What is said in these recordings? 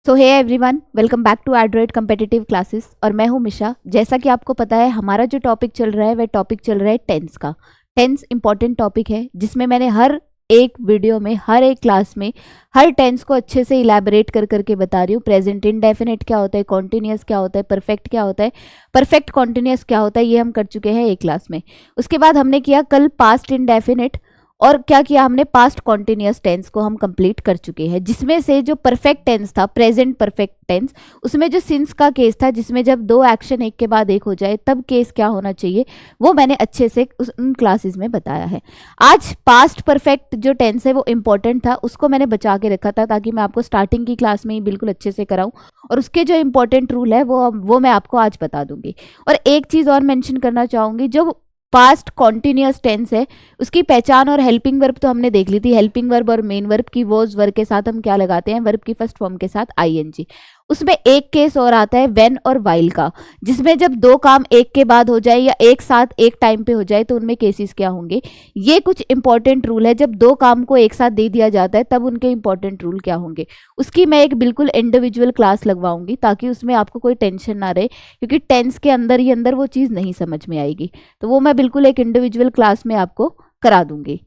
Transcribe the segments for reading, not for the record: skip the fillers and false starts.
So hey everyone, welcome back to Adroit competitive classes. और मैं हूं मिशा। जैसा कि आपको पता है, हमारा जो टॉपिक चल रहा है वह टॉपिक चल रहा है टेंस का। टेंस इंपॉर्टेंट टॉपिक है जिसमें मैंने हर एक वीडियो में, हर एक क्लास में हर टेंस को अच्छे से इलैबोरेट कर करके बता रही हूँ। प्रेजेंट इंडेफिनिट क्या होता है, कॉन्टिन्यूअस क्या होता है, परफेक्ट क्या होता है, परफेक्ट कॉन्टिन्यूअस क्या होता है, ये हम कर चुके हैं एक क्लास में। उसके बाद हमने किया कल पास्ट इंडेफिनिट, और क्या किया हमने, पास्ट कॉन्टिन्यूअस टेंस को हम कंप्लीट कर चुके हैं। जिसमें से जो परफेक्ट टेंस था, प्रेजेंट परफेक्ट टेंस, उसमें जो सिंस का केस था, जिसमें जब दो एक्शन एक के बाद एक हो जाए तब केस क्या होना चाहिए, वो मैंने अच्छे से उन क्लासेस में बताया है। आज पास्ट परफेक्ट जो टेंस है वो इंपॉर्टेंट था, उसको मैंने बचा के रखा था ताकि मैं आपको स्टार्टिंग की क्लास में ही बिल्कुल अच्छे से कराऊं, और उसके जो इंपॉर्टेंट रूल है वो मैं आपको आज बता दूंगी। और एक चीज़ और मेंशन करना चाहूंगी, जो पास्ट कॉन्टिन्यूअस टेंस है उसकी पहचान और हेल्पिंग वर्ब तो हमने देख ली थी। हेल्पिंग वर्ब और मेन वर्ब की वॉज वर्ब के साथ हम क्या लगाते हैं, वर्ब की फर्स्ट फॉर्म के साथ आईएनजी। उसमें एक केस और आता है व्हेन और व्हाइल का, जिसमें जब दो काम एक के बाद हो जाए या एक साथ एक टाइम पे हो जाए तो उनमें केसेस क्या होंगे। ये कुछ इंपॉर्टेंट रूल है, जब दो काम को एक साथ दे दिया जाता है तब उनके इंपॉर्टेंट रूल क्या होंगे, उसकी मैं एक बिल्कुल इंडिविजुअल क्लास लगवाऊंगी ताकि उसमें आपको कोई टेंशन ना रहे, क्योंकि टेंस के अंदर ही अंदर वो चीज़ नहीं समझ में आएगी। तो वो मैं बिल्कुल एक इंडिविजुअल क्लास में आपको करा दूंगी।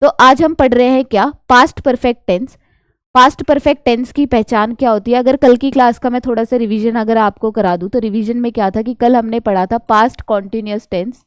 तो आज हम पढ़ रहे हैं क्या, past perfect tense. Past perfect tense की पहचान क्या होती है। अगर कल की क्लास का मैं थोड़ा सा रिवीजन अगर आपको करा दूं, तो रिवीजन में क्या था कि कल हमने पढ़ा था past continuous tense.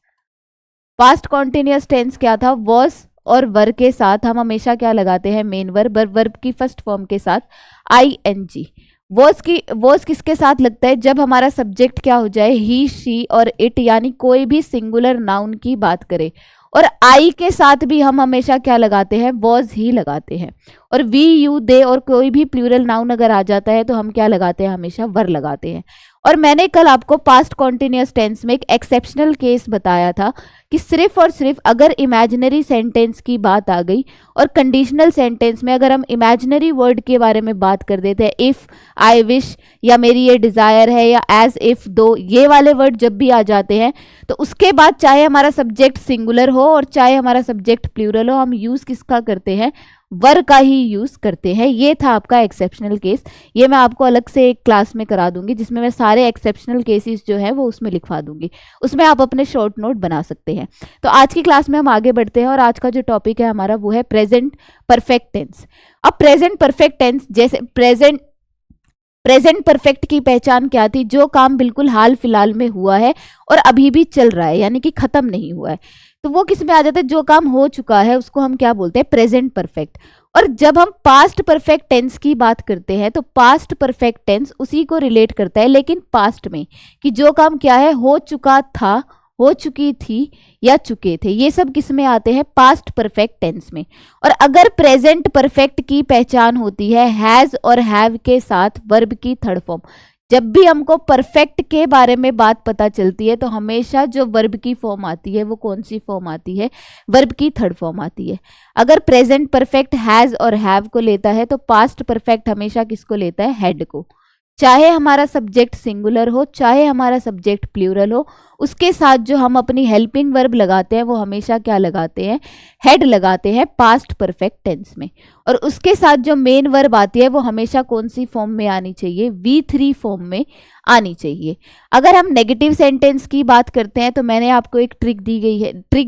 Past continuous tense क्या था, वॉज और वर के साथ हम हमेशा क्या लगाते हैं, मेन वर्ब, वर्ब की फर्स्ट फॉर्म के साथ आईएनजी। वॉज किसके साथ लगता है, जब हमारा सब्जेक्ट क्या हो जाए, ही, शी और इट, यानी कोई भी सिंगुलर नाउन की बात करे। और आई के साथ भी हम हमेशा क्या लगाते हैं, वॉज ही लगाते हैं। और वी, यू, दे और कोई भी प्लूरल नाउन अगर आ जाता है तो हम क्या लगाते हैं, हमेशा वर लगाते हैं। और मैंने कल आपको पास्ट कॉन्टिन्यूअस टेंस में एक एक्सेप्शनल केस बताया था कि सिर्फ और सिर्फ अगर इमेजिनरी सेंटेंस की बात आ गई और कंडीशनल सेंटेंस में अगर हम इमेजिनरी वर्ड के बारे में बात कर देते हैं, इफ, आई विश, या मेरी ये डिजायर है, या एज इफ, दो, ये वाले वर्ड जब भी आ जाते हैं तो उसके बाद चाहे हमारा सब्जेक्ट सिंगुलर हो और चाहे हमारा सब्जेक्ट प्लूरल हो, हम यूज किसका करते हैं, वर का ही यूज करते हैं। ये था आपका एक्सेप्शनल केस। ये मैं आपको अलग से एक क्लास में करा दूंगी जिसमें मैं सारे एक्सेप्शनल केसेस जो है वो उसमें लिखवा दूंगी, उसमें आप अपने शॉर्ट नोट बना सकते हैं। तो आज की क्लास में हम आगे बढ़ते हैं और आज का जो टॉपिक है हमारा वो है प्रेजेंट परफेक्ट टेंस। अब प्रेजेंट परफेक्ट टेंस, जैसे प्रेजेंट परफेक्ट की पहचान क्या थी, जो काम बिल्कुल हाल फिलहाल में हुआ है और अभी भी चल रहा है, यानी कि खत्म नहीं हुआ है, तो वो किस में आ जाता है, जो काम हो चुका है उसको हम क्या बोलते हैं, प्रेजेंट परफेक्ट। और जब हम पास्ट परफेक्ट टेंस की बात करते हैं तो पास्ट परफेक्ट टेंस उसी को रिलेट करता है, लेकिन पास्ट में, कि जो काम क्या है, हो चुका था, हो चुकी थी या चुके थे, ये सब किस में आते हैं, पास्ट परफेक्ट टेंस में। और अगर प्रेजेंट परफेक्ट की पहचान होती है हैज और हैव के साथ वर्ब की थर्ड फॉर्म। जब भी हमको परफेक्ट के बारे में बात पता चलती है तो हमेशा जो वर्ब की फॉर्म आती है वो कौन सी फॉर्म आती है, वर्ब की थर्ड फॉर्म आती है। अगर प्रेजेंट परफेक्ट हैज और हैव को लेता है तो पास्ट परफेक्ट हमेशा किसको लेता है, हैड को। चाहे हमारा सब्जेक्ट सिंगुलर हो, चाहे हमारा सब्जेक्ट प्लूरल हो, उसके साथ जो हम अपनी हेल्पिंग वर्ब लगाते हैं वो हमेशा क्या लगाते हैं, हेड लगाते हैं पास्ट परफेक्ट टेंस में। और उसके साथ जो मेन वर्ब आती है वो हमेशा कौन सी फॉर्म में आनी चाहिए, V3 फॉर्म में आनी चाहिए। अगर हम नेगेटिव सेंटेंस की बात करते हैं तो मैंने आपको एक ट्रिक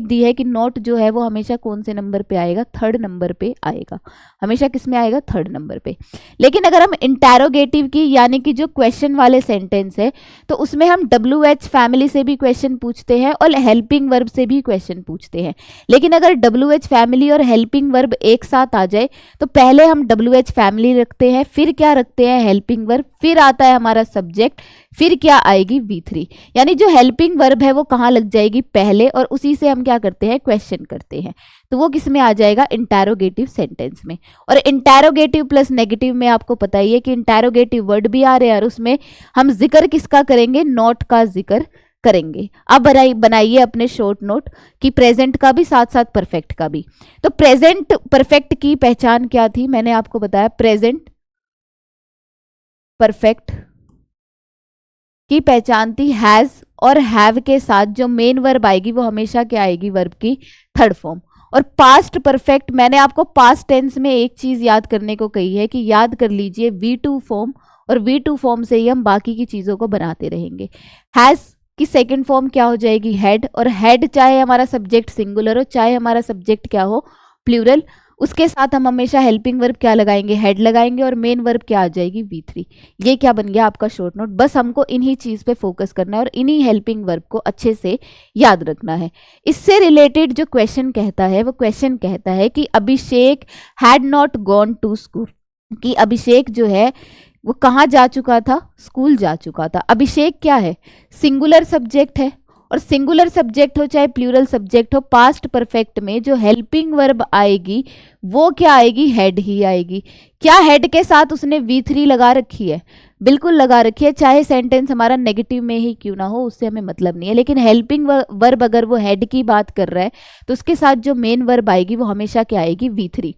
दी है कि नोट जो है वो हमेशा कौन से नंबर पे आएगा, थर्ड नंबर पे आएगा, हमेशा किस में आएगा, थर्ड नंबर पे। लेकिन अगर हम इंटेरोगेटिव की, यानी कि जो क्वेश्चन वाले सेंटेंस है, तो उसमें हम WH फैमिली से भी क्वेश्चन पूछते हैं और हेल्पिंग वर्ब से भी क्वेश्चन पूछते हैं। लेकिन अगर WH फैमिली और हेल्पिंग वर्ब एक साथ आ जाए तो पहले हम WH फैमिली रखते हैं, फिर क्या रखते हैं, हेल्पिंग वर्ब, फिर आता है हमारा सब्जेक्ट, फिर क्या आएगी, V3। यानी जो हेल्पिंग वर्ब है वो कहाँ लग जाएगी, पहले, और उसी से हम क्या करते हैं, क्वेश्चन करते हैं। तो वो किस में आ जाएगा, इंटेरोगेटिव सेंटेंस में। और इंटेरोगेटिव प्लस नेगेटिव में आपको पता ही है कि इंटेरोगेटिव वर्ड भी आ रहे हैं और उसमें हम जिक्र किसका करेंगे, नोट का जिक्र करेंगे। अब बनाइए अपने शॉर्ट नोट कि प्रेजेंट का भी साथ साथ परफेक्ट का भी। तो प्रेजेंट परफेक्ट की पहचान क्या थी, मैंने आपको बताया प्रेजेंट परफेक्ट की पहचान थी हैज और हैव के साथ जो मेन वर्ब आएगी वो हमेशा क्या आएगी, वर्ब की थर्ड फॉर्म। और पास्ट परफेक्ट, मैंने आपको पास्ट टेंस में एक चीज याद करने को कही है कि याद कर लीजिए V2 फॉर्म और V2 फॉर्म से ही हम बाकी की चीज़ों को बनाते रहेंगे। हैज़ की सेकंड फॉर्म क्या हो जाएगी, हैड, और हैड चाहे हमारा सब्जेक्ट सिंगुलर हो चाहे हमारा सब्जेक्ट क्या हो, प्लूरल, उसके साथ हम हमेशा हेल्पिंग वर्ब क्या लगाएंगे, हेड लगाएंगे, और मेन वर्ब क्या आ जाएगी, V3। ये क्या बन गया आपका शॉर्ट नोट। बस हमको इन्हीं चीज़ पे फोकस करना है और इन्हीं हेल्पिंग वर्ब को अच्छे से याद रखना है। इससे रिलेटेड जो क्वेश्चन कहता है वो क्वेश्चन कहता है कि Abhishek had not gone to school, कि अभिषेक जो है वो कहाँ जा चुका था, स्कूल जा चुका था। अभिषेक क्या है, सिंगुलर सब्जेक्ट है, और सिंगुलर सब्जेक्ट हो चाहे प्लूरल सब्जेक्ट हो, पास्ट परफेक्ट में जो हेल्पिंग वर्ब आएगी वो क्या आएगी, हेड ही आएगी। क्या हेड के साथ उसने V3 लगा रखी है, बिल्कुल लगा रखी है, चाहे सेंटेंस हमारा नेगेटिव में ही क्यों ना हो, उससे हमें मतलब नहीं है। लेकिन हेल्पिंग वर्ब अगर वो हेड की बात कर रहा है तो उसके साथ जो मेन वर्ब आएगी वो हमेशा क्या आएगी, V3।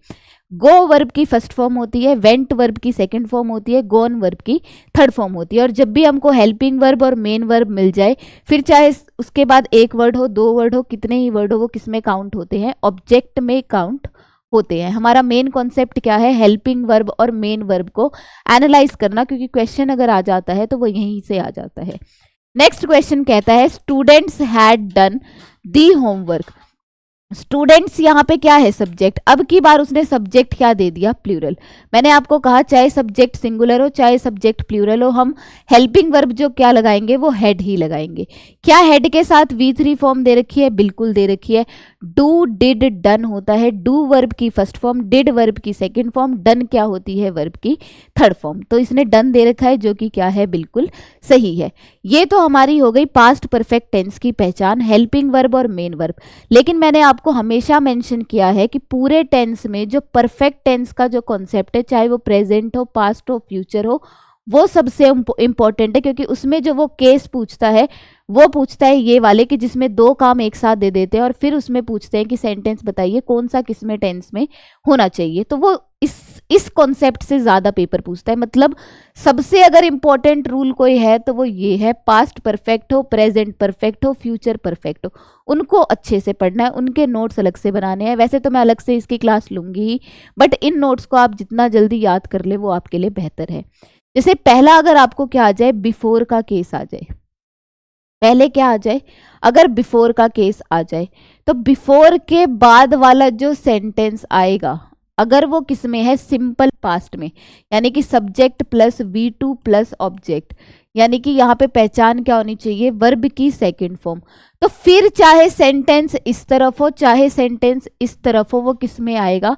गो वर्ब की फर्स्ट फॉर्म होती है, वेंट वर्ब की सेकंड फॉर्म होती है, गोन वर्ब की थर्ड फॉर्म होती है। और जब भी हमको हेल्पिंग वर्ब और मेन वर्ब मिल जाए, फिर चाहे उसके बाद एक वर्ड हो, दो वर्ड हो, कितने ही वर्ड हो, वो किस में काउंट होते हैं, ऑब्जेक्ट में काउंट होते हैं। हमारा मेन कॉन्सेप्ट क्या है, हेल्पिंग वर्ब और मेन वर्ब को एनालाइज करना, क्योंकि क्वेश्चन अगर आ जाता है तो वो यहीं से आ जाता है। नेक्स्ट क्वेश्चन कहता है students had done the homework. Students यहाँ पे क्या है, सब्जेक्ट। अब की बार उसने सब्जेक्ट क्या दे दिया, प्लूरल। मैंने आपको कहा चाहे सब्जेक्ट सिंगुलर हो चाहे सब्जेक्ट प्लूरल हो, हम हेल्पिंग वर्ब जो क्या लगाएंगे वो हेड ही लगाएंगे। क्या हेड के साथ V3 फॉर्म दे रखी है, बिल्कुल दे रखी है। डू डिड डन होता है, डू वर्ब की फर्स्ट फॉर्म, डिड वर्ब की सेकेंड फॉर्म, डन क्या होती है, वर्ब की थर्ड फॉर्म। तो इसने डन दे रखा है जो कि क्या है, बिल्कुल सही है। ये तो हमारी हो गई पास्ट परफेक्ट टेंस की पहचान, हेल्पिंग वर्ब और मेन वर्ब। लेकिन मैंने आपको हमेशा मेंशन किया है कि पूरे टेंस में जो परफेक्ट टेंस का जो कॉन्सेप्ट है, चाहे वो प्रेजेंट हो, पास्ट हो, फ्यूचर हो, वो सबसे इंपॉर्टेंट है, क्योंकि उसमें जो वो केस पूछता है वो पूछता है ये वाले कि जिसमें दो काम एक साथ दे देते हैं, और फिर उसमें पूछते हैं कि सेंटेंस बताइए कौन सा किसमें टेंस में होना चाहिए। तो वो इस कॉन्सेप्ट से ज्यादा पेपर पूछता है। मतलब सबसे अगर इंपॉर्टेंट रूल कोई है तो वो ये है, पास्ट परफेक्ट हो, प्रेजेंट परफेक्ट हो, फ्यूचर परफेक्ट हो, उनको अच्छे से पढ़ना है, उनके नोट्स अलग से बनाने हैं। वैसे तो मैं अलग से इसकी क्लास लूंगी ही, बट इन नोट्स को आप जितना जल्दी याद कर ले वो आपके लिए बेहतर है। जैसे पहला अगर आपको क्या आ जाए, बिफोर का केस आ जाए, पहले क्या आ जाए, अगर बिफोर का केस आ जाए तो बिफोर के बाद वाला जो सेंटेंस आएगा, अगर वो किस में है, सिंपल पास्ट में, यानी कि subject plus V2 plus object, यानी कि यहाँ पे पहचान क्या होनी चाहिए, वर्ब की सेकंड फॉर्म। तो फिर चाहे सेंटेंस इस तरफ हो चाहे सेंटेंस इस तरफ हो, वो किस में आएगा,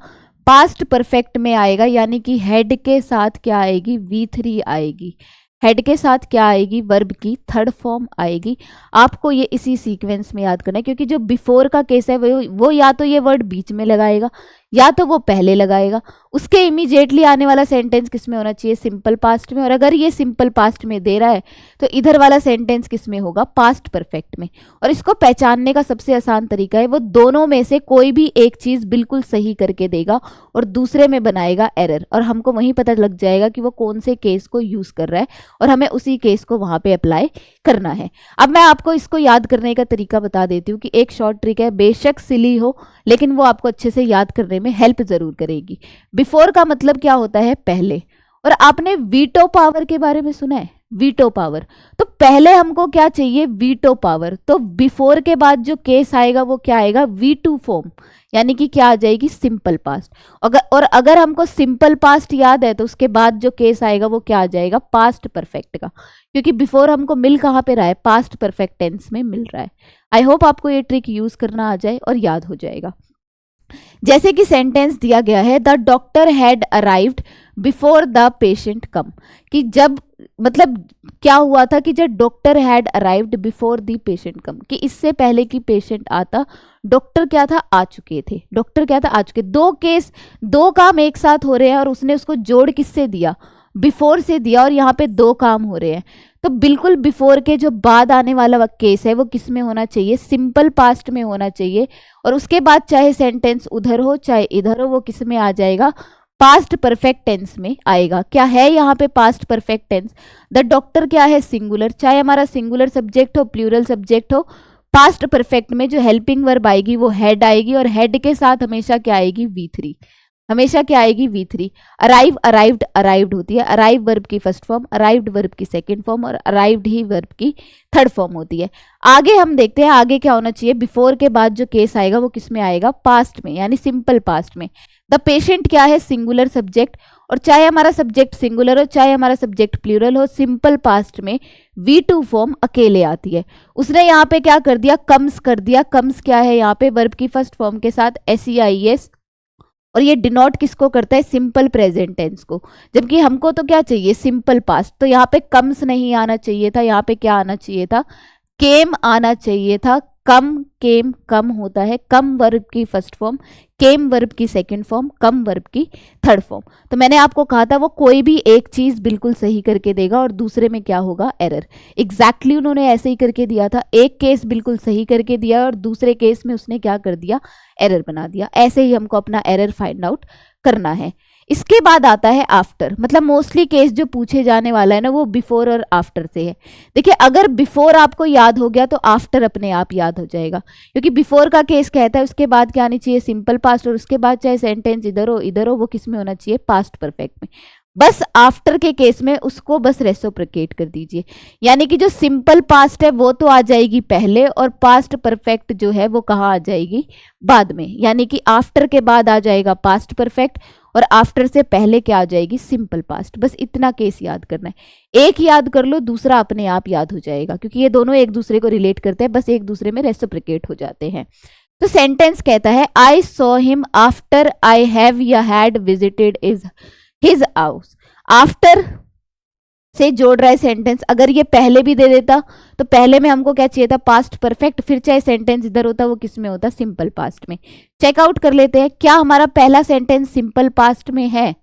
पास्ट परफेक्ट में आएगा। यानी कि हेड के साथ क्या आएगी, V3 आएगी। हेड के साथ क्या आएगी, वर्ब की थर्ड फॉर्म आएगी। आपको ये इसी सीक्वेंस में याद करना है, क्योंकि जो बिफोर का केस है वो या तो ये वर्ड बीच में लगाएगा या तो वो पहले लगाएगा। उसके इमीडिएटली आने वाला सेंटेंस किस में होना चाहिए, सिंपल पास्ट में। और अगर ये सिंपल पास्ट में दे रहा है तो इधर वाला सेंटेंस किस में होगा, पास्ट परफेक्ट में। और इसको पहचानने का सबसे आसान तरीका है, वो दोनों में से कोई भी एक चीज बिल्कुल सही करके देगा और दूसरे में बनाएगा एरर, और हमको वहीं पता लग जाएगा कि वो कौन से केस को यूज कर रहा है और हमें उसी केस को वहां पे अप्लाई करना है। अब मैं आपको इसको याद करने का तरीका बता देती हूँ कि एक शॉर्ट ट्रिक है, बेशक सिली हो लेकिन वो आपको अच्छे से याद करने में हेल्प जरूर करेगी। बिफोर का मतलब क्या होता है, पहले। और आपने वीटो पावर के बारे में सुना है, वीटो पावर। तो पहले हमको क्या चाहिए, वीटो पावर। तो बिफोर के बाद जो केस आएगा वो क्या आएगा, V2 फॉर्म, यानी कि क्या आ जाएगी, सिंपल पास्ट। और अगर हमको सिंपल पास्ट याद है तो उसके बाद जो केस आएगा वो क्या आ जाएगा, पास्ट परफेक्ट का, क्योंकि बिफोर हमको मिल कहाँ पे रहा है, पास्ट परफेक्ट टेंस में मिल रहा है। आई होप आपको ये ट्रिक यूज करना आ जाए और याद हो जाएगा। जैसे कि सेंटेंस दिया गया है, the doctor had arrived before the patient come, कि जब, मतलब क्या हुआ था कि जब doctor had arrived before the patient come, कि इससे पहले कि पेशेंट आता डॉक्टर क्या था, आ चुके थे। डॉक्टर क्या था, आ चुके। दो केस, दो काम एक साथ हो रहे हैं और उसने उसको जोड़ किससे दिया, बिफोर से दिया, और यहाँ पे दो काम हो रहे हैं। तो बिल्कुल बिफोर के जो बाद आने वाला केस है वो किस में होना चाहिए, सिंपल पास्ट में होना चाहिए। और उसके बाद चाहे सेंटेंस उधर हो चाहे इधर हो, वो किस में आ जाएगा, पास्ट परफेक्ट टेंस में आएगा। क्या है यहाँ पे past perfect tense, the doctor क्या है, सिंगुलर, चाहे हमारा सिंगुलर सब्जेक्ट हो प्लूरल सब्जेक्ट हो, पास्ट परफेक्ट में जो हेल्पिंग वर्ब आएगी वो हेड आएगी, और हेड के साथ हमेशा क्या आएगी, V3। हमेशा क्या आएगी V3। अराइव, अराइव्ड, अराइव्ड होती है। अराइव वर्ब की फर्स्ट फॉर्म, अराइव्ड वर्ब की सेकंड फॉर्म और अराइव्ड ही वर्ब की थर्ड फॉर्म होती है। आगे हम देखते हैं आगे क्या होना चाहिए। बिफोर के बाद जो केस आएगा वो किस में आएगा, पास्ट में, यानी सिंपल पास्ट में। द पेशेंट क्या है, सिंगुलर सब्जेक्ट, और चाहे हमारा सब्जेक्ट सिंगुलर हो चाहे हमारा सब्जेक्ट प्लूरल हो, सिंपल पास्ट में V2 फॉर्म अकेले आती है। उसने यहाँ पे क्या कर दिया, कम्स कर दिया। कम्स क्या है यहाँ पे, वर्ब की फर्स्ट फॉर्म के साथ SEIS, और ये डिनोट किसको करता है, सिंपल प्रेजेंट टेंस को, जबकि हमको तो क्या चाहिए, सिंपल पास्ट। तो यहाँ पे कम्स नहीं आना चाहिए था, यहाँ पे क्या आना चाहिए था, केम आना चाहिए था। कम, केम, कम होता है, कम वर्ब की फर्स्ट फॉर्म, केम वर्ब की सेकंड फॉर्म, कम वर्ब की थर्ड फॉर्म। तो मैंने आपको कहा था वो कोई भी एक चीज बिल्कुल सही करके देगा और दूसरे में क्या होगा, एरर। एग्जैक्टली उन्होंने ऐसे ही करके दिया था, एक केस बिल्कुल सही करके दिया और दूसरे केस में उसने क्या कर दिया, एरर बना दिया। ऐसे ही हमको अपना एरर फाइंड आउट करना है। इसके बाद आता है आफ्टर, मतलब मोस्टली केस जो पूछे जाने वाला है ना वो बिफोर और आफ्टर से है। देखिए अगर बिफोर आपको याद हो गया तो आफ्टर अपने आप याद हो जाएगा, क्योंकि बिफोर का केस कहता है उसके बाद क्या आनी चाहिए, सिंपल पास्ट, और उसके बाद चाहे सेंटेंस इधर हो वो किस में होना चाहिए, पास्ट परफेक्ट में। बस आफ्टर के केस में उसको बस रेसिप्रोकेट कर दीजिए, यानी कि जो सिंपल पास्ट है वो तो आ जाएगी पहले और पास्ट परफेक्ट जो है वो कहाँ आ जाएगी, बाद में। यानी कि आफ्टर के बाद आ जाएगा पास्ट परफेक्ट और आफ्टर से पहले क्या आ जाएगी, सिंपल पास्ट। बस इतना केस याद करना है, एक याद कर लो दूसरा अपने आप याद हो जाएगा, क्योंकि ये दोनों एक दूसरे को रिलेट करते हैं, बस एक दूसरे में रेसिप्रोकेट हो जाते हैं। तो सेंटेंस कहता है I saw him after I have या had visited his house. After से जोड़ रहा है सेंटेंस, अगर ये पहले भी दे देता तो पहले में हमको क्या चाहिए था, पास्ट परफेक्ट, फिर चाहे सेंटेंस इधर होता वो किस में होता, सिंपल पास्ट में। चेकआउट कर लेते हैं, क्या हमारा पहला सेंटेंस सिंपल पास्ट में है।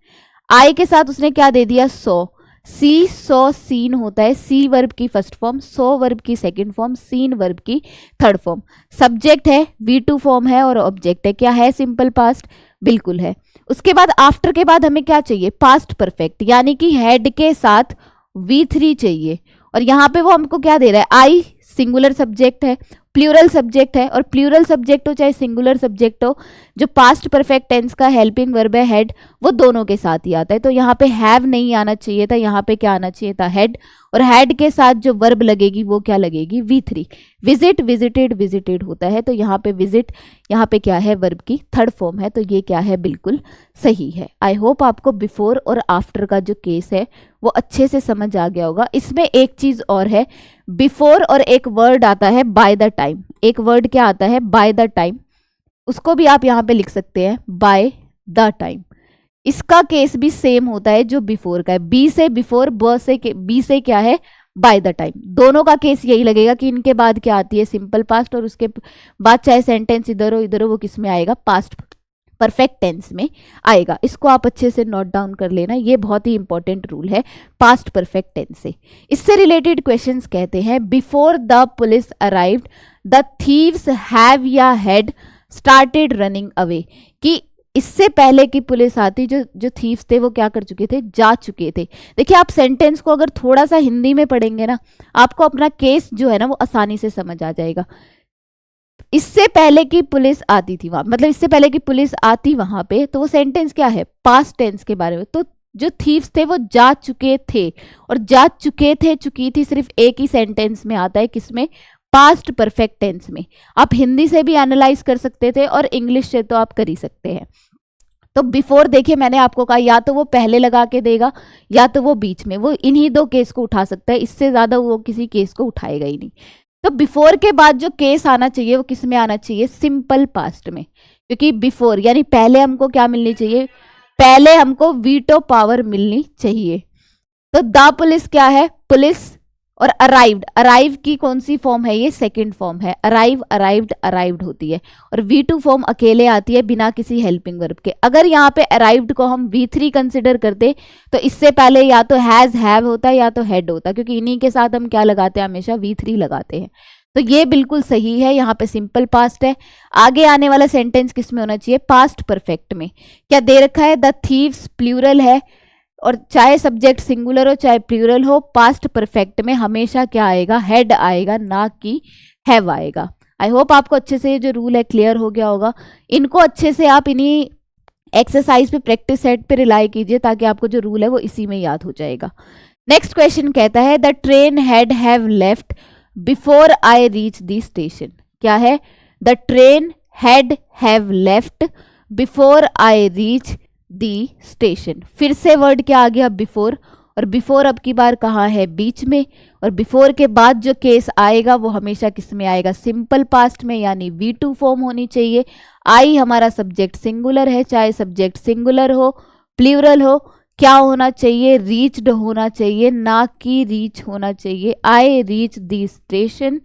आई के साथ उसने क्या दे दिया, सो। सी, सो, सीन होता है, सी वर्ब की फर्स्ट फॉर्म, सो वर्ब की सेकंड फॉर्म, सीन वर्ब की थर्ड फॉर्म। सब्जेक्ट है, V2 फॉर्म है और ऑब्जेक्ट है, क्या है, सिंपल पास्ट, बिल्कुल है। उसके बाद आफ्टर के बाद हमें क्या चाहिए, पास्ट परफेक्ट, यानी कि हेड के साथ V3 चाहिए, और यहाँ पे वो हमको क्या दे रहा है, आई सिंगुलर सब्जेक्ट है, प्लूरल सब्जेक्ट है, और प्लूरल सब्जेक्ट हो चाहे सिंगुलर सब्जेक्ट हो, जो पास्ट परफेक्ट टेंस का हेल्पिंग वर्ब है हेड, वो दोनों के साथ ही आता है। तो यहाँ पे हैव नहीं आना चाहिए था, यहाँ पे क्या आना चाहिए था, हेड, और हेड के साथ जो वर्ब लगेगी वो क्या लगेगी, V3। विजिट, विजिटेड, विजिटेड होता है, तो यहाँ पे विजिट, यहाँ पे क्या है, वर्ब की थर्ड फॉर्म है, तो ये क्या है, बिल्कुल सही है। आई होप आपको बिफोर और आफ्टर का जो केस है वो अच्छे से समझ आ गया होगा। इसमें एक चीज और है, बिफोर और एक वर्ड आता है बाय द टाइम, एक वर्ड क्या आता है, बाय द टाइम, उसको भी आप यहाँ पे लिख सकते हैं बाय द टाइम। इसका केस भी सेम होता है जो बिफोर का है, बी से बिफोर, बी से क्या है, बाय द टाइम। दोनों का केस यही लगेगा कि इनके बाद क्या आती है, सिंपल पास्ट, और उसके बाद चाहे सेंटेंस इधर हो वो किस में आएगा, पास्ट परफेक्ट टेंस में आएगा। इसको आप अच्छे से नोट डाउन कर लेना, ये बहुत ही इंपॉर्टेंट रूल है पास्ट परफेक्ट टेंस से। इससे रिलेटेड क्वेश्चंस कहते हैं, before the police arrived the thieves have या हैड स्टार्टेड रनिंग अवे, कि इससे पहले कि पुलिस आती जो थीव्स थे वो क्या कर चुके थे, जा चुके थे। देखिए आप सेंटेंस को अगर थोड़ा सा हिंदी में पढ़ेंगे ना, आपको अपना केस जो है ना वो आसानी से समझ आ जाएगा। इससे पहले कि पुलिस आती थी वहां, मतलब इससे पहले कि पुलिस आती वहां पे, तो वो सेंटेंस क्या है, पास्ट टेंस के बारे में। तो जो थीव्स थे वो जा चुके थे, और जा चुके थे, चुकी थी सिर्फ एक ही सेंटेंस में आता है, किसमें, पास्ट परफेक्ट टेंस में। आप हिंदी से भी एनालाइज कर सकते थे और इंग्लिश से तो आप कर ही सकते हैं। तो बिफोर देखिए मैंने आपको कहा या तो वो पहले लगा के देगा या तो वो बीच में, वो इन्हीं दो केस को उठा सकता है, इससे ज्यादा वो किसी केस को उठाएगा ही नहीं। तो बिफोर के बाद जो केस आना चाहिए वो किस में आना चाहिए, सिंपल पास्ट में, क्योंकि बिफोर यानी पहले हमको क्या मिलनी चाहिए, पहले हमको वीटो पावर मिलनी चाहिए। तो द पुलिस क्या है, पुलिस, और अराइव्ड, अराइव की कौन सी फॉर्म है, ये सेकंड फॉर्म है, अराइव, अराइव्ड, अराइव्ड होती है, और V2 फॉर्म अकेले आती है बिना किसी हेल्पिंग वर्ब के। अगर यहाँ पे अराइव्ड को हम V3 कंसिडर करते तो इससे पहले या तो हैज, हैव होता या तो हेड होता, क्योंकि इन्हीं के साथ हम क्या लगाते हैं, हमेशा V3 लगाते हैं। तो ये बिल्कुल सही है, यहाँ पे सिंपल पास्ट है। आगे आने वाला सेंटेंस किस में होना चाहिए, पास्ट परफेक्ट में। क्या दे रखा है, द थीव्स प्लूरल है, और चाहे सब्जेक्ट सिंगुलर हो चाहे प्लूरल हो, पास्ट परफेक्ट में हमेशा क्या आएगा, हेड आएगा, ना कि हैव आएगा। आई होप आपको अच्छे से ये जो रूल है क्लियर हो गया होगा। इनको अच्छे से आप इन्हीं एक्सरसाइज पे, प्रैक्टिस सेट पे रिलाई कीजिए ताकि आपको जो रूल है वो इसी में याद हो जाएगा। नेक्स्ट क्वेश्चन कहता है the train had have left before I reach the station. क्या है? The train had have left before I reach the station. फिर से वर्ड क्या आ गया? बिफोर। और बिफोर अब की बार कहाँ है? बीच में। और बिफोर के बाद जो केस आएगा वो हमेशा किस में आएगा? सिंपल पास्ट में, यानी V2 फॉर्म होनी चाहिए। आई हमारा सब्जेक्ट सिंगुलर है, चाहे सब्जेक्ट सिंगुलर हो प्लूरल हो, क्या होना चाहिए? रीच्ड होना चाहिए, ना कि रीच होना चाहिए। आई reach the station,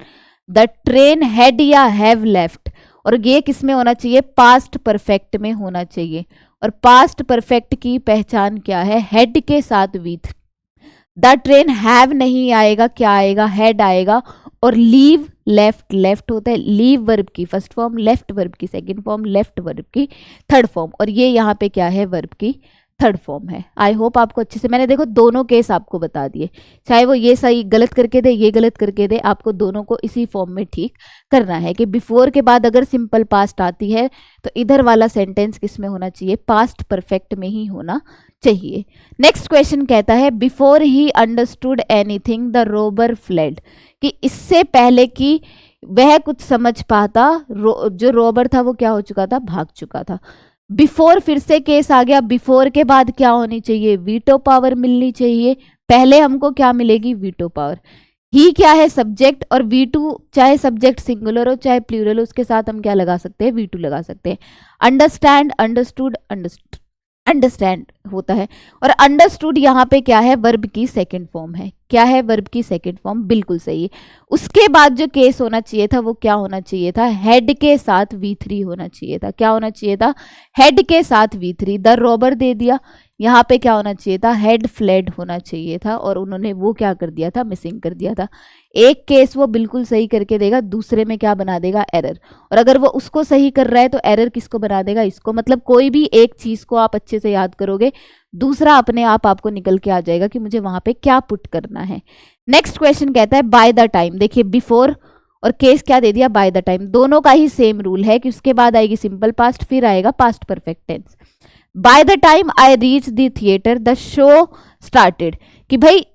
the train had या हैव लेफ्ट। और ये किस में होना चाहिए? पास्ट परफेक्ट में होना चाहिए। और पास्ट परफेक्ट की पहचान क्या है? हेड के साथ विथ। द ट्रेन हैव नहीं आएगा, क्या आएगा? हैड आएगा। और लीव, लेफ्ट, लेफ्ट होता है लीव वर्ब की फर्स्ट फॉर्म, लेफ्ट वर्ब की सेकंड फॉर्म, लेफ्ट वर्ब की थर्ड फॉर्म। और ये यहाँ पे क्या है? वर्ब की थर्ड फॉर्म है। आई होप आपको अच्छे से, मैंने देखो दोनों केस आपको बता दिए, चाहे वो ये सही गलत करके दे, ये गलत करके दे, आपको दोनों को इसी फॉर्म में ठीक करना है कि बिफोर के बाद अगर सिंपल पास्ट आती है तो इधर वाला सेंटेंस किस में होना चाहिए? पास्ट परफेक्ट में ही होना चाहिए। नेक्स्ट क्वेश्चन कहता है before he understood anything the Rober fled. कि इससे पहले कि वह कुछ समझ पाता, जो रोबर था वो क्या हो चुका था? भाग चुका था। बिफोर फिर से केस आ गया। बिफोर के बाद क्या होनी चाहिए? वीटो पावर मिलनी चाहिए। पहले हमको क्या मिलेगी? Veto power. ही क्या है? सब्जेक्ट। और V2 चाहे सब्जेक्ट सिंगुलर हो चाहे प्लूरल हो, उसके साथ हम क्या लगा सकते हैं? V2 लगा सकते हैं। अंडरस्टैंड, अंडरस्टूड, अंडरस्टैंड होता है। और अंडरस्टूड यहाँ पे क्या है? वर्ब की सेकंड फॉर्म है। क्या है? वर्ब की सेकंड फॉर्म, बिल्कुल सही है। उसके बाद जो केस होना चाहिए था वो क्या होना चाहिए था? हेड के साथ V3 होना चाहिए था। क्या होना चाहिए था? हेड के साथ V3। द रॉबर दे दिया, यहाँ पे क्या होना चाहिए था? हेड फ्लेड होना चाहिए था। और उन्होंने वो क्या कर दिया था? मिसिंग कर दिया था। एक केस वो बिल्कुल सही करके देगा, दूसरे में क्या बना देगा? एरर। और अगर वो उसको सही कर रहा है तो एरर किसको बना देगा? इसको। मतलब कोई भी एक चीज को आप अच्छे से याद करोगे, दूसरा अपने आप आपको निकल के आ जाएगा कि मुझे वहां पे क्या पुट करना है। नेक्स्ट क्वेश्चन कहता है बाय द टाइम। देखिए बिफोर और केस क्या दे दिया? Bye the time. दोनों का ही सेम रूल है कि उसके बाद आएगी सिंपल पास्ट, फिर आएगा past perfect tense. By the time I reach the theatre the show started. कि भाई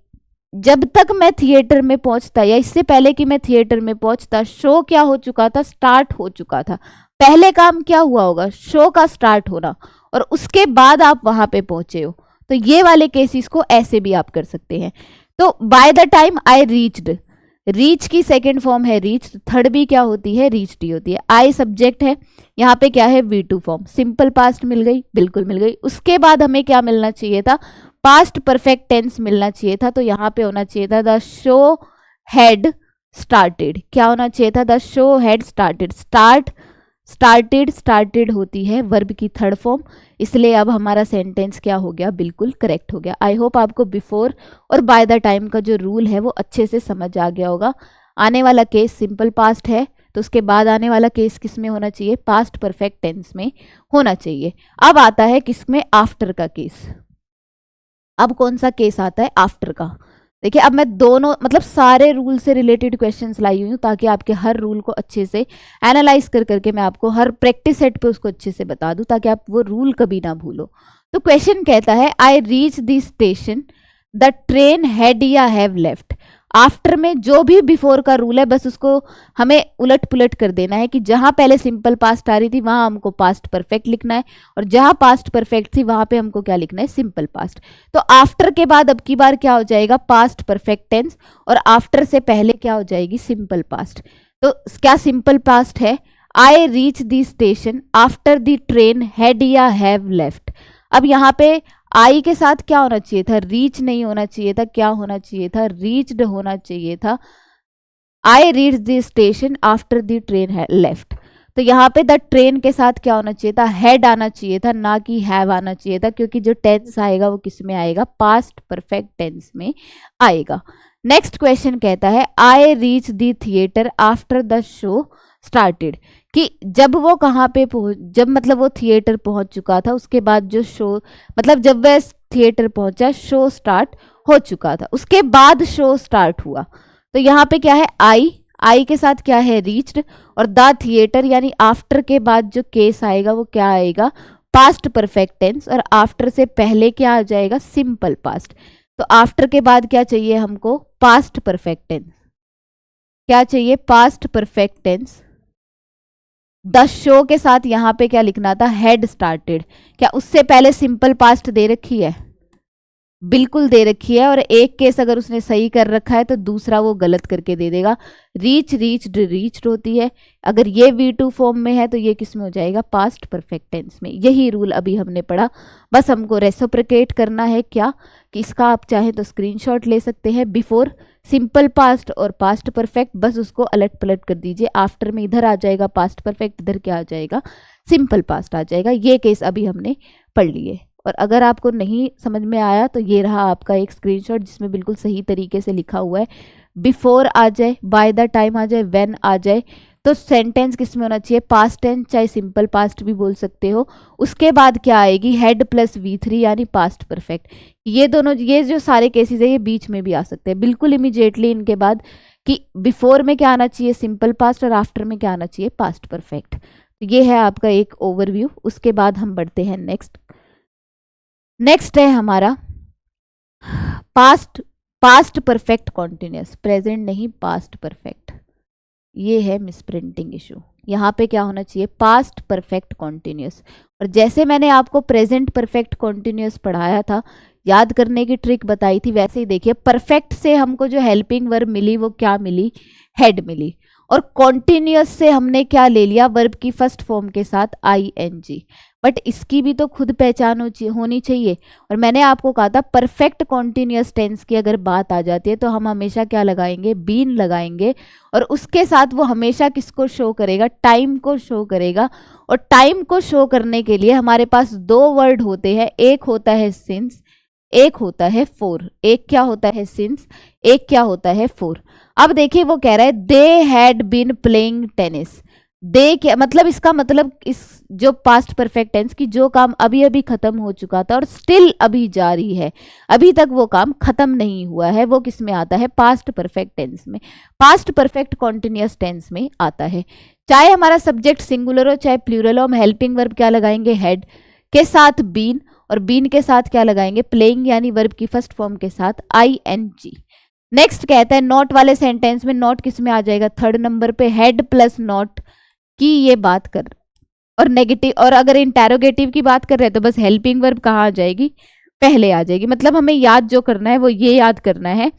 जब तक मैं थिएटर में पहुंचता, या इससे पहले कि मैं थिएटर में पहुंचता, शो क्या हो चुका था? स्टार्ट हो चुका था। पहले काम क्या हुआ होगा? शो का स्टार्ट होना। और उसके बाद आप वहां पे पहुंचे हो। तो ये वाले केसेस को ऐसे भी आप कर सकते हैं। तो bye the time I reached, reach की सेकेंड फॉर्म है रीच, थर्ड भी क्या होती है? रीच्ड ही होती है। आई सब्जेक्ट है, यहाँ पे क्या है? V2 form. सिंपल पास्ट मिल गई, बिल्कुल मिल गई। उसके बाद हमें क्या मिलना चाहिए था? पास्ट परफेक्ट टेंस मिलना चाहिए था। तो यहाँ पे होना चाहिए था द शो हैड स्टार्टेड। क्या होना चाहिए था? The show had started. Start, started, started होती है वर्ब की थर्ड फॉर्म, इसलिए अब हमारा सेंटेंस क्या हो गया? बिल्कुल करेक्ट हो गया। आई होप आपको बिफोर और बाय द टाइम का जो रूल है वो अच्छे से समझ आ गया होगा। आने वाला केस सिंपल पास्ट है तो उसके बाद आने वाला केस किस में होना चाहिए? पास्ट परफेक्ट टेंस में होना चाहिए। अब आता है किसमें? आफ्टर का केस। अब कौन सा केस आता है? आफ्टर का। देखिए अब मैं दोनों मतलब सारे रूल से रिलेटेड क्वेश्चंस लाई हुई हूँ ताकि आपके हर रूल को अच्छे से एनालाइज कर करके मैं आपको हर प्रैक्टिस सेट पे उसको अच्छे से बता दूं ताकि आप वो रूल कभी ना भूलो। तो क्वेश्चन कहता है I reach the station the train had या हैव लेफ्ट। आफ्टर में जो भी बिफोर का रूल है बस उसको हमें उलट पुलट कर देना है कि जहां पहले सिंपल पास्ट आ रही थी वहां हमको पास्ट परफेक्ट लिखना है और जहां पास्ट परफेक्ट थी वहां पे हमको क्या लिखना है? Simple past. तो आफ्टर के बाद अब की बार क्या हो जाएगा? Past perfect tense. और आफ्टर से पहले क्या हो जाएगी? Simple past. तो क्या सिंपल पास्ट है? I reach the station after the train had या हैव लेफ्ट। अब यहाँ पे आई के साथ क्या होना चाहिए था? रीच नहीं होना चाहिए था। क्या होना चाहिए था? रीच्ड होना चाहिए था। आई reach the station after the train है लेफ्ट। तो यहाँ पे द ट्रेन के साथ क्या होना चाहिए था? हैड आना चाहिए था, ना कि हैव आना चाहिए था, क्योंकि जो टेंस आएगा वो किस में आएगा? पास्ट परफेक्ट टेंस में आएगा। नेक्स्ट क्वेश्चन कहता है I reach the theatre after the show started. कि जब वो कहाँ पे जब मतलब वो थिएटर पहुंच चुका था उसके बाद जो शो मतलब जब वह थिएटर पहुंचा शो स्टार्ट हो चुका था, उसके बाद शो स्टार्ट हुआ। तो यहाँ पे क्या है? आई के साथ क्या है? रीच्ड। और द थिएटर यानी आफ्टर के बाद जो केस आएगा वो क्या आएगा? पास्ट परफेक्ट टेंस, और आफ्टर से पहले क्या आ जाएगा, सिंपल पास्ट। तो आफ्टर के बाद क्या चाहिए हमको, पास्ट परफेक्ट टेंस। क्या चाहिए, past perfect tense. The show के साथ यहां पे क्या लिखना था, हैड स्टार्टेड। क्या उससे पहले सिंपल पास्ट दे रखी है, बिल्कुल दे रखी है, और एक केस अगर उसने सही कर रखा है तो दूसरा वो गलत करके दे देगा। रीच, रीच्ड, रीच्ड होती है। अगर ये V2 फॉर्म में है तो ये किस में हो जाएगा, पास्ट परफेक्ट टेंस में। यही रूल अभी हमने पढ़ा, बस हमको रेसिप्रोकेट करना है। क्या कि इसका आप चाहे तो स्क्रीनशॉट ले सकते हैं, बिफोर सिंपल पास्ट और पास्ट परफेक्ट, बस उसको अलट पलट कर दीजिए। आफ्टर में इधर आ जाएगा पास्ट परफेक्ट, इधर क्या आ जाएगा, सिंपल पास्ट आ जाएगा। ये केस अभी हमने पढ़ लिए। और अगर आपको नहीं समझ में आया तो ये रहा आपका एक स्क्रीनशॉट जिसमें बिल्कुल सही तरीके से लिखा हुआ है। बिफोर आ जाए, बाय द टाइम आ जाए, व्हेन आ जाए, तो सेंटेंस किस में होना चाहिए, पास्ट टेंस, चाहे सिंपल पास्ट भी बोल सकते हो। उसके बाद क्या आएगी, हेड प्लस V3 यानी पास्ट परफेक्ट। ये दोनों, ये जो सारे केसेस है ये बीच में भी आ सकते हैं, बिल्कुल इमीडिएटली इनके बाद कि बिफोर में क्या आना चाहिए, सिंपल पास्ट, और आफ्टर में क्या आना चाहिए, पास्ट परफेक्ट। तो ये है आपका एक ओवरव्यू। उसके बाद हम बढ़ते हैं नेक्स्ट है हमारा पास्ट परफेक्ट कॉन्टिन्यूस, प्रेजेंट नहीं पास्ट परफेक्ट। ये है मिसप्रिंटिंग इशू। यहाँ पे क्या होना चाहिए, पास्ट परफेक्ट कॉन्टिन्यूस। और जैसे मैंने आपको प्रेजेंट परफेक्ट कॉन्टिन्यूस पढ़ाया था, याद करने की ट्रिक बताई थी, वैसे ही देखिए परफेक्ट से हमको जो हेल्पिंग वर्ब मिली वो क्या मिली, हेड मिली। और कॉन्टिन्यूस से हमने क्या ले लिया, वर्ब की फर्स्ट फॉर्म के साथ ING। बट इसकी भी तो खुद पहचान होनी चाहिए। और मैंने आपको कहा था परफेक्ट कॉन्टिन्यूस टेंस की अगर बात आ जाती है तो हम हमेशा क्या लगाएंगे, बीन लगाएंगे। और उसके साथ वो हमेशा किसको शो करेगा, टाइम को शो करेगा। और टाइम को शो करने के लिए हमारे पास दो वर्ड होते हैं, एक होता है सिंस, एक होता है फोर। एक क्या होता है सिंस, एक क्या होता है फोर। अब देखिए वो कह रहा है they had been playing tennis. They क्या मतलब, इसका मतलब इस जो पास्ट परफेक्ट टेंस की जो काम अभी अभी खत्म हो चुका था और स्टिल अभी जारी है, अभी तक वो काम खत्म नहीं हुआ है, वो किस में आता है, पास्ट परफेक्ट टेंस में, पास्ट परफेक्ट कॉन्टिन्यूअस टेंस में आता है। चाहे हमारा सब्जेक्ट सिंगुलर हो चाहे प्लूरल हो, हम हेल्पिंग वर्ब क्या लगाएंगे, हेड के साथ बीन, और बीन के साथ क्या लगाएंगे, प्लेइंग यानी वर्ब की फर्स्ट फॉर्म के साथ ING। नेक्स्ट कहता है नॉट वाले सेंटेंस में नॉट किस में आ जाएगा, थर्ड नंबर पे, हेड प्लस नॉट की ये बात कर। और नेगेटिव, और अगर इंटेरोगेटिव की बात कर रहे हैं तो बस हेल्पिंग वर्ब कहाँ आ जाएगी, पहले आ जाएगी। मतलब हमें याद जो करना है वो ये याद करना है,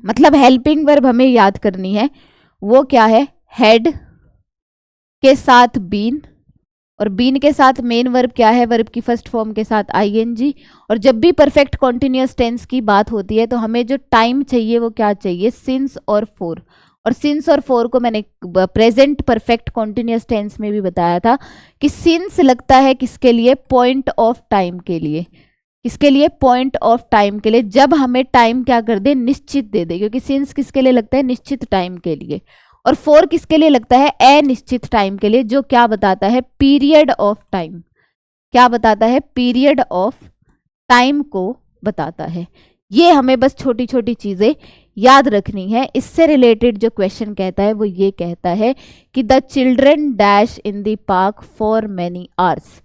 मतलब हेल्पिंग वर्ब हमें याद करनी है वो क्या है, हेड के साथ बीन, और बीन के साथ मेन वर्ब क्या है, वर्ब की फर्स्ट फॉर्म के साथ ING। और जब भी परफेक्ट कॉन्टिन्यूअस टेंस की बात होती है तो हमें जो टाइम चाहिए वो क्या चाहिए, सिंस और फोर। और सिंस और फोर को मैंने प्रेजेंट परफेक्ट कॉन्टिन्यूअस टेंस में भी बताया था कि सिंस लगता है किसके लिए, पॉइंट ऑफ टाइम के लिए। किसके लिए, पॉइंट ऑफ टाइम के लिए, जब हमें टाइम क्या कर दे, निश्चित दे दे, क्योंकि सिंस किसके लिए लगता है, निश्चित टाइम के लिए। और फोर किसके लिए लगता है, अनिश्चित टाइम के लिए, जो क्या बताता है, पीरियड ऑफ टाइम। क्या बताता है, पीरियड ऑफ टाइम को बताता है। ये हमें बस छोटी छोटी चीजें याद रखनी है। इससे रिलेटेड जो क्वेश्चन कहता है वो ये कहता है कि the children dash in the park for many hours.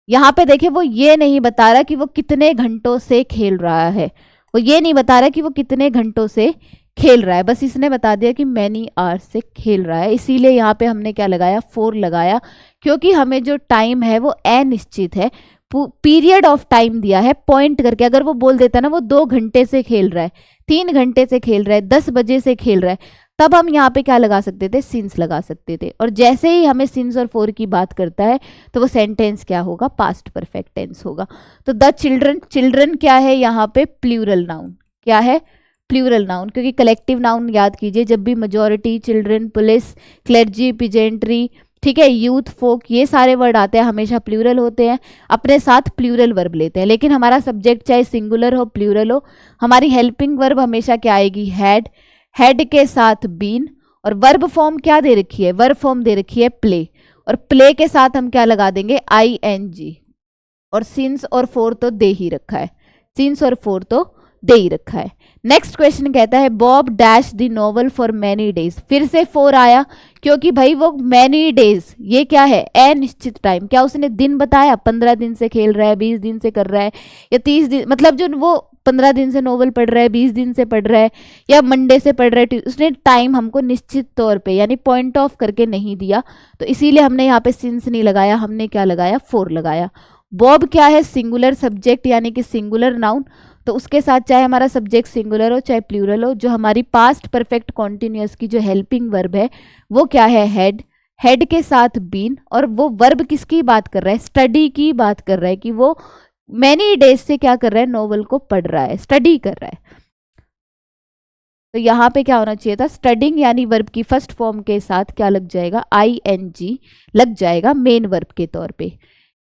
यहाँ पे देखिए वो ये नहीं बता रहा कि वो कितने घंटों से खेल रहा है, वो ये नहीं बता रहा कि वो कितने घंटों से खेल रहा है, बस इसने बता दिया कि मैनी आवर्स से खेल रहा है। इसीलिए यहाँ पे हमने क्या लगाया, फोर लगाया, क्योंकि हमें जो टाइम है वो अनिश्चित है, पीरियड ऑफ टाइम दिया है पॉइंट करके। अगर वो बोल देता ना वो 2 घंटे से खेल रहा है, 3 घंटे से खेल रहा है, 10 बजे से खेल रहा है, तब हम यहाँ पे क्या लगा सकते थे, सिंस लगा सकते थे। और जैसे ही हमें सिंस और फोर की बात करता है तो वो सेंटेंस क्या होगा, पास्ट परफेक्ट टेंस होगा। तो द चिल्ड्रन, चिल्ड्रन क्या है यहाँ पे, प्लूरल नाउन। क्या है, प्लूरल नाउन, क्योंकि कलेक्टिव नाउन याद कीजिए, जब भी majority, children, police, clergy, peasantry, ठीक है, यूथ, फोक, ये सारे वर्ड आते हैं हमेशा प्लूरल होते हैं, अपने साथ प्लूरल वर्ब लेते हैं। लेकिन हमारा सब्जेक्ट चाहे सिंगुलर हो प्लूरल हो, हमारी हेल्पिंग वर्ब हमेशा क्या आएगी, हैड, हैड के साथ बीन, और वर्ब फॉर्म क्या दे रखी है, वर्ब फॉर्म दे रखी है प्ले, और प्ले के साथ हम क्या लगा देंगे, ING। और सिंस और फोर तो दे ही रखा है, सिंस और फोर तो दे ही रखा है। नेक्स्ट क्वेश्चन कहता है Bob dash the novel for many days. फिर से फोर आया क्योंकि भाई वो मैनी डेज, ये क्या है, अनिश्चित टाइम। क्या उसने दिन बताया, 15 दिन से खेल रहा है, 20 दिन से कर रहा है, या 30 दिन, मतलब जो वो 15 दिन से नोवेल पढ़ रहा है, 20 दिन से पढ़ रहा है, या मंडे से पढ़ रहा है, उसने टाइम हमको निश्चित तौर पे यानी पॉइंट ऑफ करके नहीं दिया, तो इसीलिए हमने यहाँ पे सिंस नहीं लगाया, हमने क्या लगाया, फोर लगाया। बॉब क्या है, सिंगुलर सब्जेक्ट यानी कि सिंगुलर नाउन, तो उसके साथ चाहे हमारा सब्जेक्ट सिंगुलर हो चाहे प्लूरल हो, जो हमारी पास्ट परफेक्ट कॉन्टिन्यूअस की जो हेल्पिंग वर्ब है वो क्या है, हेड। हेड के साथ बीन, और वो वर्ब किसकी बात कर रहा है, स्टडी की बात कर रहा है, कि वो मैनी डेज से क्या कर रहा है, नोवेल को पढ़ रहा है, स्टडी कर रहा है। तो यहाँ पे क्या होना चाहिए था, स्टडिंग यानी वर्ब की फर्स्ट फॉर्म के साथ क्या लग जाएगा, ING लग जाएगा मेन वर्ब के तौर पे।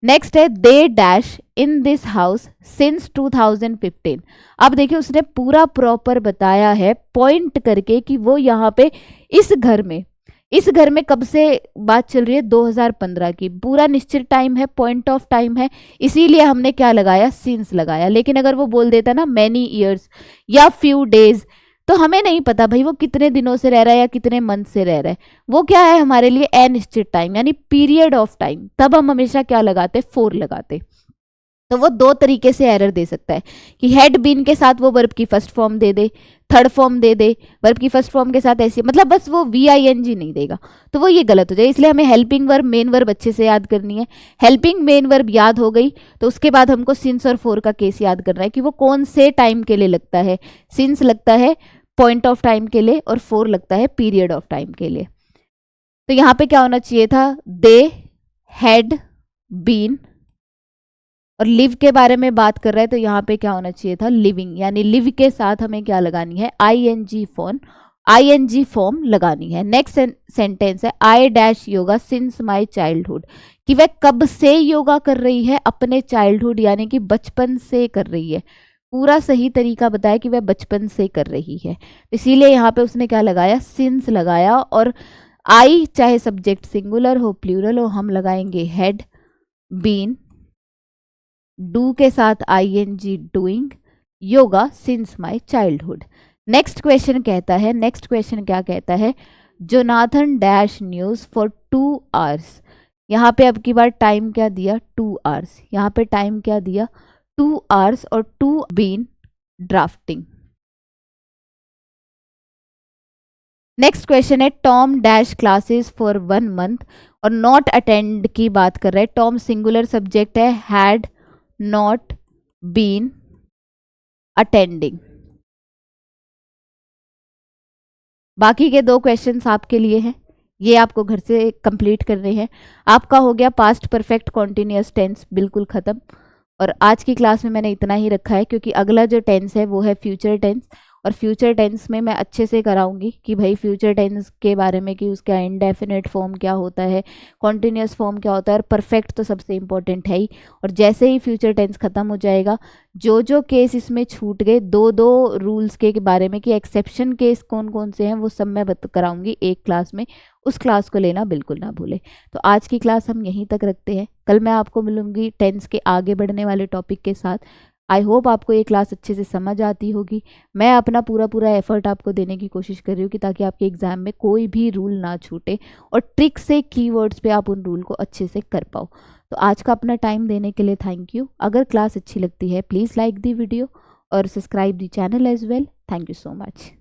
नेक्स्ट है they dash in this house since 2015। अब देखिए उसने पूरा प्रॉपर बताया है पॉइंट करके कि वो यहाँ पे इस घर में कब से बात चल रही है, 2015 की। पूरा निश्चित टाइम है, पॉइंट ऑफ टाइम है, इसीलिए हमने क्या लगाया, सिंस लगाया। लेकिन अगर वो बोल देता ना मैनी ईयर्स या फ्यू डेज, तो हमें नहीं पता भाई वो कितने दिनों से रह रहा है या कितने मंथ से रह रहा है, वो क्या है हमारे लिए अनिश्चित टाइम यानी पीरियड ऑफ टाइम, तब हम हमेशा क्या लगाते, फोर लगाते। तो वो दो तरीके से एरर दे सकता है कि हेड बीन के साथ वो वर्ब की फर्स्ट फॉर्म दे दे, थर्ड फॉर्म दे दे, वर्ब की फर्स्ट फॉर्म के साथ ऐसी, मतलब बस वो VING नहीं देगा, तो वो ये गलत हो जाए। इसलिए हमें हेल्पिंग वर्ब मेन वर्ब अच्छे से याद करनी है। हेल्पिंग मेन वर्ब याद हो गई तो उसके बाद हमको सिंस और फोर का केस याद करना है कि वो कौन से टाइम के लिए लगता है। सिंस लगता है पॉइंट ऑफ टाइम के लिए और फोर लगता है पीरियड ऑफ टाइम के लिए। तो यहाँ पे क्या होना चाहिए था, दे हैड बीन, और लिव के बारे में बात कर रहा है तो यहाँ पे क्या होना चाहिए था, लिविंग, यानी लिव के साथ हमें क्या लगानी है, ING फॉर्म लगानी है। नेक्स्ट सेंटेंस है I dash yoga since my childhood, कि वह कब से योगा कर रही है, अपने चाइल्डहुड यानी कि बचपन से कर रही है। पूरा सही तरीका बताया कि वह बचपन से कर रही है, इसीलिए यहाँ पे उसने क्या लगाया, सिंस लगाया। और आई चाहे सब्जेक्ट सिंगुलर हो प्लूरल हो, हम लगाएंगे हैड बीन, डू के साथ ING doing, yoga since my childhood. Next question क्या कहता है, Jonathan dash news for 2 hours। यहाँ पे अब की बार टाइम क्या दिया, 2 hours, यहाँ पे टाइम क्या दिया, 2 hours, और 2 बीन ड्राफ्टिंग। नेक्स्ट क्वेश्चन है Tom dash classes for 1 month, और नॉट अटेंड की बात कर रहे हैं। टॉम सिंगुलर सब्जेक्ट है, हैड नॉट बीन अटेंडिंग। बाकी के 2 क्वेश्चंस आपके लिए हैं, ये आपको घर से कंप्लीट करने हैं। आपका हो गया पास्ट परफेक्ट कॉन्टिन्यूअस टेंस बिल्कुल खत्म। और आज की क्लास में मैंने इतना ही रखा है क्योंकि अगला जो टेंस है वो है फ्यूचर टेंस, और फ्यूचर टेंस में मैं अच्छे से कराऊंगी कि भाई फ्यूचर टेंस के बारे में कि उसका इंडेफिनिट फॉर्म क्या होता है, कॉन्टिन्यूअस फॉर्म क्या होता है, और परफेक्ट तो सबसे इंपॉर्टेंट है ही। और जैसे ही फ्यूचर टेंस खत्म हो जाएगा, जो जो केस इसमें छूट गए, 2 रूल्स के बारे में कि एक्सेप्शन केस कौन कौन से हैं, वो सब मैं कराऊंगी एक क्लास में, उस क्लास को लेना बिल्कुल ना भूले। तो आज की क्लास हम यहीं तक रखते हैं, कल मैं आपको मिलूंगी टेंस के आगे बढ़ने वाले टॉपिक के साथ। आई होप आपको ये क्लास अच्छे से समझ आती होगी। मैं अपना पूरा एफर्ट आपको देने की कोशिश कर रही हूँ कि ताकि आपके एग्जाम में कोई भी रूल ना छूटे, और ट्रिक से कीवर्ड्स पे आप उन रूल को अच्छे से कर पाओ। तो आज का अपना टाइम देने के लिए थैंक यू। अगर क्लास अच्छी लगती है प्लीज़ लाइक दी वीडियो और subscribe the channel as well. Thank you so much.